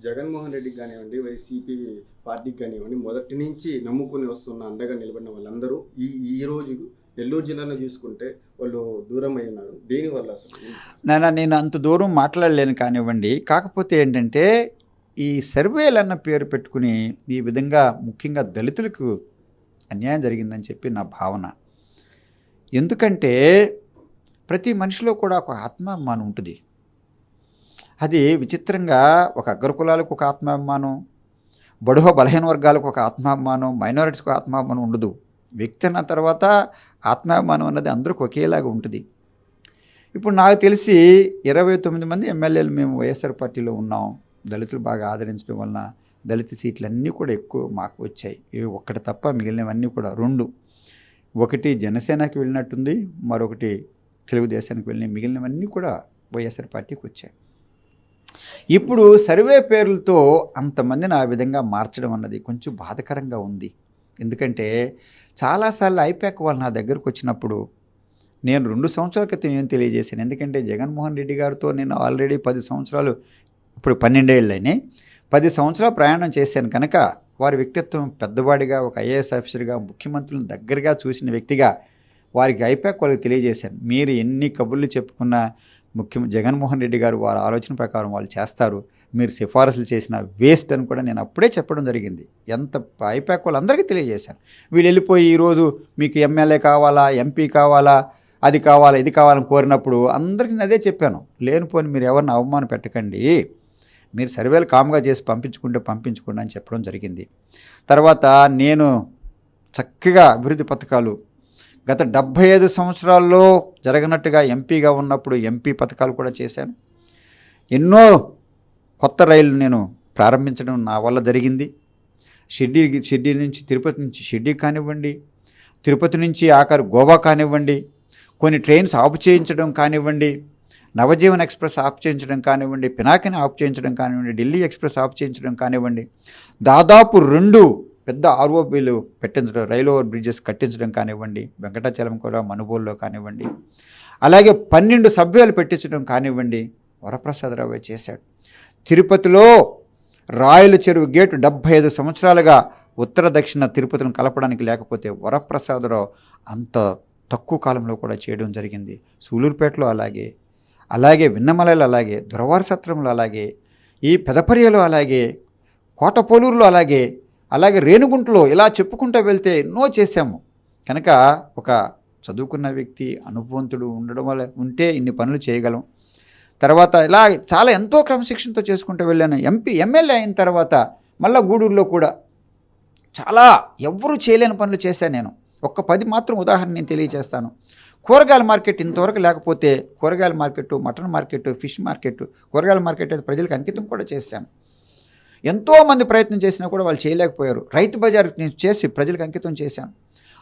జగన్మోహన్ రెడ్డికి కానివ్వండి, వైసీపీ పార్టీకి కానివ్వండి, మొదటి నుంచి నమ్ముకుని వస్తున్న అండగా నిలబడిన వాళ్ళందరూ ఈ ఈ రోజు నెల్లూరు జిల్లాలో చూసుకుంటే వాళ్ళు దూరం అయి ఉన్నారు. దేనివల్ల అసలు? నేను అంత దూరం మాట్లాడలేను కానివ్వండి. కాకపోతే ఏంటంటే ఈ సర్వేలన్న పేరు పెట్టుకుని ఈ విధంగా ముఖ్యంగా దళితులకు అన్యాయం జరిగిందని చెప్పి నా భావన. ఎందుకంటే ప్రతి మనిషిలో కూడా ఒక ఆత్మాభిమానం ఉంటుంది. అది విచిత్రంగా ఒక అగ్రకులాలకు ఒక ఆత్మాభిమానం, బడుహ బలహీన వర్గాలకు ఒక ఆత్మాభిమానం, మైనారిటీస్కి ఒక ఆత్మాభిమానం ఉండదు. వ్యక్తి అన్న తర్వాత ఆత్మాభిమానం అన్నది అందరికి ఒకేలాగా ఉంటుంది. ఇప్పుడు నాకు తెలిసి 29 మంది ఎమ్మెల్యేలు మేము వైఎస్ఆర్ పార్టీలో ఉన్నాం. దళితులు బాగా ఆదరించడం వలన దళిత సీట్లన్నీ కూడా ఎక్కువ మాకు వచ్చాయి. ఇవి ఒక్కటి తప్ప మిగిలినవన్నీ కూడా 2. ఒకటి జనసేనకి వెళ్ళినట్టుంది, మరొకటి తెలుగుదేశానికి వెళ్ళిన, మిగిలినవన్నీ కూడా వైఎస్ఆర్ పార్టీకి వచ్చాయి. ఇప్పుడు సర్వే పేర్లతో అంతమందిని ఆ విధంగా మార్చడం అన్నది కొంచెం బాధకరంగా ఉంది. ఎందుకంటే చాలాసార్లు ఐపాక్ వాళ్ళు నా దగ్గరకు వచ్చినప్పుడు నేను 2 సంవత్సరాల క్రితం ఏం తెలియజేశాను. ఎందుకంటే జగన్మోహన్ రెడ్డి గారితో నేను ఆల్రెడీ 10 సంవత్సరాలు, ఇప్పుడు 12 ఏళ్ళని 10 సంవత్సరాలు ప్రయాణం చేశాను కనుక వారి వ్యక్తిత్వం పెద్దవాడిగా, ఒక ఐఏఎస్ ఆఫీసర్గా, ముఖ్యమంత్రులను దగ్గరగా చూసిన వ్యక్తిగా వారికి ఐపాక్ వాళ్ళకి తెలియజేశాను. మీరు ఎన్ని కబుర్లు చెప్పుకున్నా జగన్మోహన్ రెడ్డి గారు వారి ఆలోచన ప్రకారం వాళ్ళు చేస్తారు, మీరు సిఫారసులు చేసిన వేస్ట్ అని కూడా నేను అప్పుడే చెప్పడం జరిగింది. ఎంత ఐపాక్ వాళ్ళందరికీ తెలియజేశాను. వీళ్ళు వెళ్ళిపోయి ఈరోజు మీకు ఎమ్మెల్యే కావాలా, ఎంపీ కావాలా, అది కావాలా, ఇది కావాలని కోరినప్పుడు అందరికీ నేను అదే చెప్పాను. లేనిపోని మీరు ఎవరిని అవమానం పెట్టకండి, మీరు సర్వేలు కామ్గా చేసి పంపించుకోండి అని చెప్పడం జరిగింది. తర్వాత నేను చక్కగా అభివృద్ధి పథకాలు గత 75 సంవత్సరాల్లో జరగనట్టుగా ఎంపీగా ఉన్నప్పుడు ఎంపీ పథకాలు కూడా చేశాను. ఎన్నో కొత్త రైళ్లు నేను ప్రారంభించడం నా వల్ల జరిగింది. షిర్డీ నుంచి తిరుపతి నుంచి షిర్డీ కానివ్వండి, తిరుపతి నుంచి ఆఖరు గోవా కానివ్వండి, కొన్ని ట్రైన్స్ ఆఫ్ చేయించడం కానివ్వండి, నవజీవన్ ఎక్స్ప్రెస్ ఆఫ్ చేయించడం కానివ్వండి, పినాకిని ఆఫ్ చేయించడం కానివ్వండి, ఢిల్లీ ఎక్స్ప్రెస్ ఆఫ్ చేయించడం కానివ్వండి, దాదాపు 2 పెద్ద ఆర్ఓబీలు పెట్టించడం, రైల్ ఓవర్ బ్రిడ్జెస్ కట్టించడం కానివ్వండి, వెంకటాచలం కూడా మనుబోలులో కానివ్వండి, అలాగే 12 సభ్యులు పెట్టించడం కానివ్వండి, వరప్రసాదరావు చేశాడు. తిరుపతిలో రాయల చెరువు గేటు 75 సంవత్సరాలుగా ఉత్తర దక్షిణ తిరుపతిని కలపడానికి లేకపోతే వరప్రసాదరావు అంత తక్కువ కాలంలో కూడా చేయడం జరిగింది. సూలూరుపేటలో అలాగే విన్నమలలో అలాగే, దురవార సత్రంలో అలాగే, ఈ పెదపర్యలో అలాగే, కోటపోలూరులో అలాగే రేణుగుంటలో, ఇలా చెప్పుకుంటూ వెళ్తే ఎన్నో చేశాము. కనుక ఒక చదువుకున్న వ్యక్తి, అనుభవంతుడు ఉండడం వల్ల ఉంటే ఇన్ని పనులు చేయగలం. తర్వాత ఇలా చాలా ఎంతో క్రమశిక్షణతో చేసుకుంటూ వెళ్ళాను. ఎమ్మెల్యే అయిన తర్వాత మళ్ళీ గూడూరులో కూడా చాలా ఎవ్వరూ చేయలేని పనులు చేశాను నేను. ఒక్క 10 మాత్రం ఉదాహరణ నేను తెలియజేస్తాను. కూరగాయల మార్కెట్ ఇంతవరకు లేకపోతే కూరగాయల market, mutton market, fish market, కూరగాయల మార్కెట్ ప్రజలకు అంకితం కూడా చేశాను. ఎంతోమంది ప్రయత్నం చేసినా కూడా వాళ్ళు చేయలేకపోయారు. రైతు బజార్ నేను చేసి ప్రజలకు అంకితం చేశాను.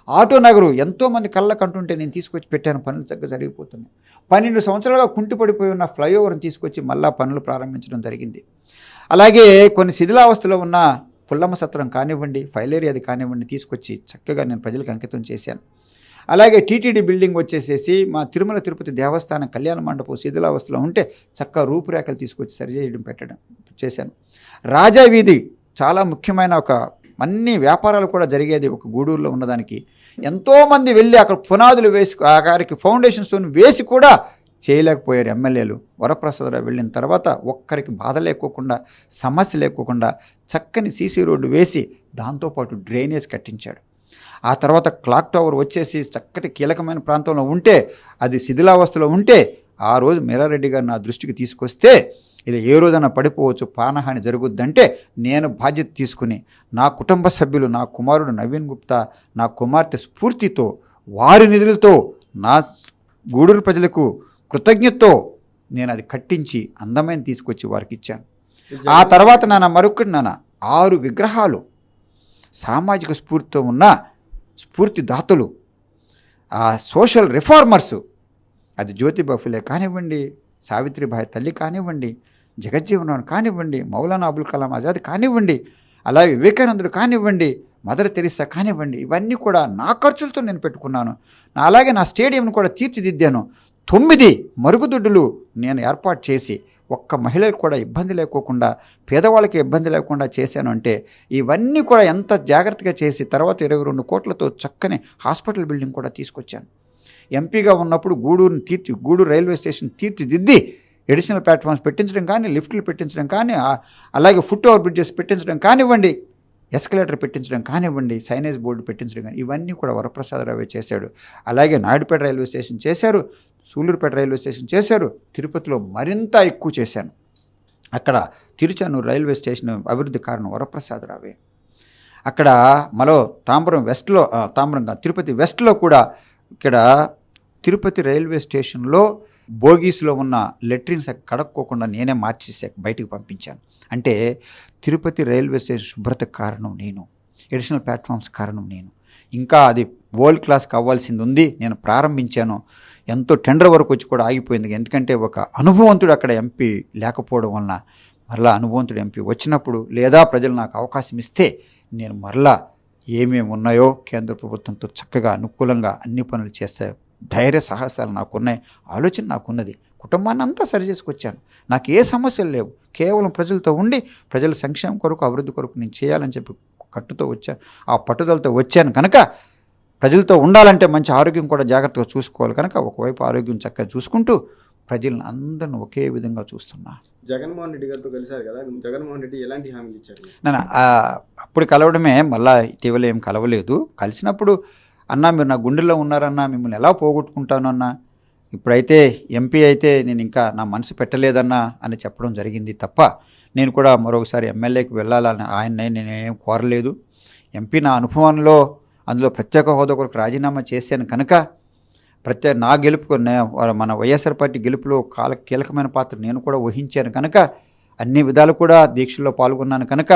ఆటో నగరు ఎంతోమంది కళ్ళకు అంటుంటే నేను తీసుకొచ్చి పెట్టాను, పనులు చక్కగా జరిగిపోతున్నాయి. 12 సంవత్సరాలుగా కుంటిపడిపోయి ఉన్న ఫ్లైఓవర్ని తీసుకొచ్చి మళ్ళా పనులు ప్రారంభించడం జరిగింది. అలాగే కొన్ని శిథిలావస్థలో ఉన్న పుల్లమ్మ సత్రం కానివ్వండి, ఫైల్ ఏరియాది కానివ్వండి, తీసుకొచ్చి చక్కగా నేను ప్రజలకు అంకితం చేశాను. అలాగే టీటీడీ బిల్డింగ్ వచ్చేసేసి మా తిరుమల తిరుపతి దేవస్థానం కళ్యాణ మండపం శిథిలావస్థలో ఉంటే చక్కగా రూపురేఖలు తీసుకొచ్చి సరిచేయడం చేశాను. రాజా వీధి చాలా ముఖ్యమైన అన్ని వ్యాపారాలు కూడా జరిగేది ఒక గూడూరులో ఉన్నదానికి ఎంతోమంది వెళ్ళి అక్కడ పునాదులు వేసి ఆ గారికి ఫౌండేషన్ స్టోన్ వేసి కూడా చేయలేకపోయారు ఎమ్మెల్యేలు. వరప్రసాదరావు వెళ్ళిన తర్వాత ఒక్కరికి బాధ లేకోకుండా, సమస్య లేకోకుండా చక్కని సీసీ రోడ్డు వేసి దాంతోపాటు డ్రైనేజ్ కట్టించాడు. ఆ తర్వాత క్లాక్ టవర్ వచ్చేసి చక్కటి కీలకమైన ప్రాంతంలో ఉంటే, అది శిథిలావస్థలో ఉంటే ఆ రోజు మీరారెడ్డి గారు నా దృష్టికి తీసుకొస్తే ఇది ఏ రోజైనా పడిపోవచ్చు, ప్రాణహాని జరుగుద్దంటే నేను బాధ్యత తీసుకుని నా కుటుంబ సభ్యులు, నా కుమారుడు నవీన్ గుప్తా, నా కుమార్తె స్ఫూర్తితో, వారి నిధులతో, నా గూడూరు ప్రజలకు కృతజ్ఞతతో నేను అది కట్టించి అందమైన తీసుకొచ్చి వారికి ఇచ్చాను. ఆ తర్వాత మరొకటి 6 విగ్రహాలు సామాజిక స్ఫూర్తితో ఉన్న స్ఫూర్తిదాతలు, ఆ సోషల్ రిఫార్మర్సు, అది జ్యోతిబా ఫులే కానివ్వండి, సావిత్రిబాయి తల్లి కానివ్వండి, జగజ్జీవన్ కానివ్వండి, మౌలానా అబుల్ కలాం ఆజాద్ కానివ్వండి, అలాగే వివేకానందుడు కానివ్వండి, మదర్ తెరిసా కానివ్వండి, ఇవన్నీ కూడా నా ఖర్చులతో నేను పెట్టుకున్నాను. అలాగే నా స్టేడియంను కూడా తీర్చిదిద్దాను. 9 మరుగుదొడ్డులు నేను ఏర్పాటు చేసి ఒక్క మహిళలకు కూడా ఇబ్బంది లేకోకుండా, పేదవాళ్ళకి ఇబ్బంది లేకుండా చేశాను అంటే ఇవన్నీ కూడా ఎంత జాగ్రత్తగా చేసి తర్వాత 22 కోట్లతో చక్కని హాస్పిటల్ బిల్డింగ్ కూడా తీసుకొచ్చాను. ఎంపీగా ఉన్నప్పుడు గూడూరు రైల్వే స్టేషన్ తీర్చిదిద్ది ఎడిషనల్ ప్లాట్ఫామ్స్ పెట్టించడం కానీ, లిఫ్ట్లు పెట్టించడం కానీ, అలాగే ఫుట్ ఓవర్ బ్రిడ్జెస్ పెట్టించడం కానివ్వండి, ఎస్కలేటర్ పెట్టించడం కానివ్వండి, సైనేజ్ బోర్డు పెట్టించడం కానీ, ఇవన్నీ కూడా వరప్రసాదరావే చేశాడు. అలాగే నాయుడుపేట రైల్వే స్టేషన్ చేశారు, సూళ్ళూరుపేట రైల్వే స్టేషన్ చేశారు, తిరుపతిలో మరింత ఎక్కువ చేశాను. అక్కడ తిరుచానూరు రైల్వే స్టేషన్ అభివృద్ధి కారణం వరప్రసాదరావే. అక్కడ మరో తిరుపతి వెస్ట్లో కూడా ఇక్కడ తిరుపతి రైల్వే స్టేషన్లో బోగీస్లో ఉన్న లెట్రిన్స్ కడక్కోకుండా నేనే మార్చేసి బయటికి పంపించాను. అంటే తిరుపతి రైల్వే స్టేషన్ శుభ్రతకు కారణం నేను, ఎడిషనల్ ప్లాట్ఫామ్స్ కారణం నేను. ఇంకా అది వరల్డ్ క్లాస్కి అవ్వాల్సింది ఉంది, నేను ప్రారంభించాను. ఎంతో టెండర్ వరకు వచ్చి కూడా ఆగిపోయింది. ఎందుకంటే ఒక అనుభవంతుడు అక్కడ ఎంపీ లేకపోవడం వలన మరలా అనుభవంతుడు ఎంపీ వచ్చినప్పుడు లేదా ప్రజలు నాకు అవకాశం ఇస్తే నేను మరలా ఏమేమి ఉన్నాయో కేంద్ర ప్రభుత్వంతో చక్కగా అనుకూలంగా అన్ని పనులు చేసే ధైర్య సాహసాలు నాకున్నాయి, ఆలోచన నాకున్నది. కుటుంబాన్ని అంతా సరిచేసుకొచ్చాను. నాకు ఏ సమస్యలు లేవు. కేవలం ప్రజలతో ఉండి ప్రజల సంక్షేమం కొరకు, అభివృద్ధి కొరకు నేను చేయాలని చెప్పి కట్టుతో వచ్చాను. ఆ పట్టుదలతో వచ్చాను కనుక ప్రజలతో ఉండాలంటే మంచి ఆరోగ్యం కూడా జాగ్రత్తగా చూసుకోవాలి కనుక ఒకవైపు ఆరోగ్యం చక్కగా చూసుకుంటూ ప్రజలను అందరిని ఒకే విధంగా చూస్తున్నా. జగన్మోహన్ రెడ్డి గారితో కలిశారు కదా, జగన్మోహన్ రెడ్డి ఎలాంటి హామీలు ఇచ్చారు? నేను అప్పుడు కలవడమే, మళ్ళీ ఇటీవల ఏం కలవలేదు. కలిసినప్పుడు అన్నా మీరు నా గుండెల్లో ఉన్నారన్నా, మిమ్మల్ని ఎలా పోగొట్టుకుంటాను అన్నా, ఇప్పుడైతే ఎంపీ అయితే నేను ఇంకా నా మనసు పెట్టలేదన్నా అని చెప్పడం జరిగింది తప్ప నేను కూడా మరొకసారి ఎమ్మెల్యేకి వెళ్ళాలని ఆయన్ని నేనేం కోరలేదు. ఎంపీ నా అనుభవంలో అందులో ప్రత్యేక హోదా కొరకు రాజీనామా చేశాను కనుక నా గెలుపుకు మన వైఎస్ఆర్ పార్టీ గెలుపులో కీలకమైన పాత్ర నేను కూడా వహించాను కనుక అన్ని విధాలు కూడా దీక్షల్లో పాల్గొన్నాను కనుక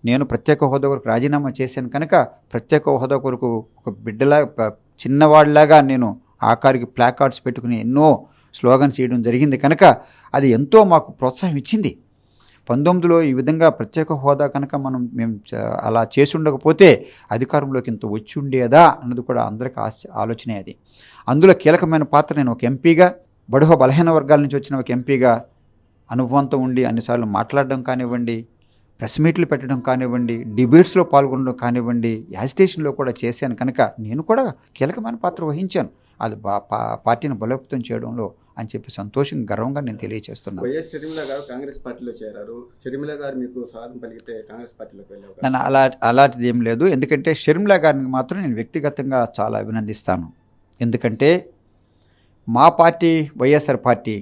నేను ప్రత్యేక హోదా కొరకు రాజీనామా చేశాను కనుక ప్రత్యేక హోదా కొరకు ఒక బిడ్డలా చిన్నవాడిలాగా నేను ఆఖరికి ప్లాకార్డ్స్ పెట్టుకుని ఎన్నో స్లోగన్స్ చేయడం జరిగింది కనుక అది ఎంతో మాకు ప్రోత్సాహం ఇచ్చింది. 19లో ఈ విధంగా ప్రత్యేక హోదా కనుక మేము అలా చేసి ఉండకపోతే అధికారంలోకి ఇంత వచ్చి ఉండేదా అన్నది కూడా అందరికీ ఆలోచనే. అది అందులో కీలకమైన పాత్ర నేను ఒక ఎంపీగా, బడుహ బలహీన వర్గాల నుంచి వచ్చిన ఒక ఎంపీగా అనుభవంతో ఉండి అన్నిసార్లు మాట్లాడడం కానివ్వండి, ప్రెస్ మీట్లు పెట్టడం కానివ్వండి, డిబేట్స్లో పాల్గొనడం కానివ్వండి, యాజిటేషన్లో కూడా చేశాను కనుక నేను కూడా కీలకమైన పాత్ర వహించాను. అది పార్టీని బలోపేతం చేయడంలో అని చెప్పి సంతోషం, గర్వంగా నేను తెలియజేస్తున్నాను. వైఎస్ షర్మిల గారు కాంగ్రెస్ పార్టీలో చేరారు. షర్మిల గారు మీకు స్వాగతం పలికితే కాంగ్రెస్ పార్టీలోకి వెళ్ళారు. నన్ను అలాంటిది ఏం లేదు. ఎందుకంటే షర్మిల గారిని మాత్రం నేను వ్యక్తిగతంగా చాలా అభినందిస్తాను. ఎందుకంటే మా పార్టీ వైఎస్ఆర్ పార్టీ,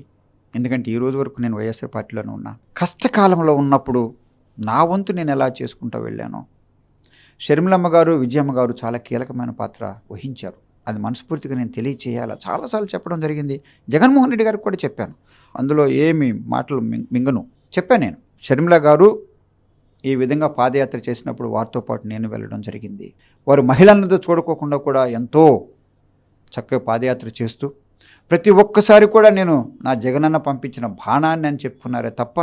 ఎందుకంటే ఈ రోజు వరకు నేను వైఎస్ఆర్ పార్టీలోనే ఉన్నా. కష్టకాలంలో ఉన్నప్పుడు నా వంతు నేను ఎలా చేసుకుంటూ వెళ్ళాను. షర్మిలమ్మ గారు, విజయమ్మ గారు చాలా కీలకమైన పాత్ర వహించారు. అది మనస్ఫూర్తిగా నేను తెలియచేయాలా చాలాసార్లు చెప్పడం జరిగింది. జగన్మోహన్ రెడ్డి గారికి కూడా చెప్పాను. అందులో ఏమి మాటలు మింగను చెప్పాను నేను. షర్మిల గారు ఈ విధంగా పాదయాత్ర చేసినప్పుడు వారితో పాటు నేను వెళ్ళడం జరిగింది. వారు మహిళలతో చూడుకోకుండా కూడా ఎంతో చక్కగా పాదయాత్ర చేస్తూ ప్రతి ఒక్కసారి కూడా నేను నా జగనన్న పంపించిన బాణాన్ని అని చెప్పుకున్నారే తప్ప,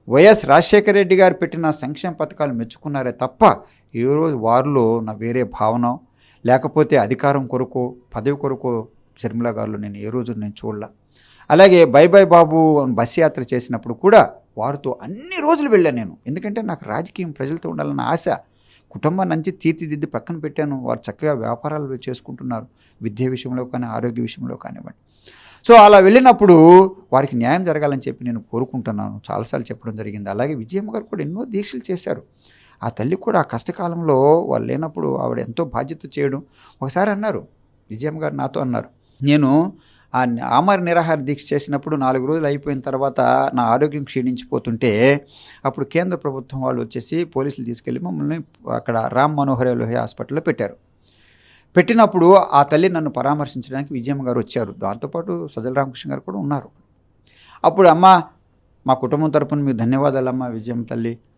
వైఎస్ రాజశేఖర రెడ్డి గారు పెట్టిన సంక్షేమ పథకాలు మెచ్చుకున్నారే తప్ప ఈరోజు వారిలో నా వేరే భావన లేకపోతే అధికారం కొరకు, పదవి కొరకు షర్మిల గారిలో నేను ఏ రోజు నేను చూడలే. అలాగే బై బై బాబు బస్ యాత్ర చేసినప్పుడు కూడా వారితో అన్ని రోజులు వెళ్ళాను నేను. ఎందుకంటే నాకు రాజకీయం ప్రజలతో ఉండాలన్న ఆశ. కుటుంబాన్ని మంచి తీర్చిదిద్ది పక్కన పెట్టాను. వారు చక్కగా వ్యాపారాలు చేసుకుంటున్నారు, విద్య విషయంలో కానీ, ఆరోగ్య విషయంలో కానివ్వండి. సో అలా వెళ్ళినప్పుడు వారికి న్యాయం జరగాలని చెప్పి నేను కోరుకుంటున్నాను. చాలాసార్లు చెప్పడం జరిగింది. అలాగే విజయమ్మ గారు కూడా ఎన్నో దీక్షలు చేశారు. ఆ తల్లి కూడా ఆ కష్టకాలంలో వాళ్ళు లేనప్పుడు ఆవిడ ఎంతో బాధ్యత చేయడం. ఒకసారి అన్నారు, విజయమ్మ గారు నాతో అన్నారు, నేను ఆమర నిరాహార దీక్ష చేసినప్పుడు 4 రోజులు అయిపోయిన తర్వాత నా ఆరోగ్యం క్షీణించిపోతుంటే అప్పుడు కేంద్ర ప్రభుత్వం వాళ్ళు వచ్చేసి పోలీసులు తీసుకెళ్ళి మమ్మల్ని అక్కడ రామ్ మనోహర్ లోహియా హాస్పిటల్లో పెట్టారు. పెట్టినప్పుడు ఆ తల్లి నన్ను పరామర్శించడానికి విజయమ్మ గారు వచ్చారు. దాంతోపాటు సజ్జల రామకృష్ణ గారు కూడా ఉన్నారు. అప్పుడు అమ్మ, మా కుటుంబం తరపున మీకు ధన్యవాదాలమ్మా విజయమ్మ తల్లి,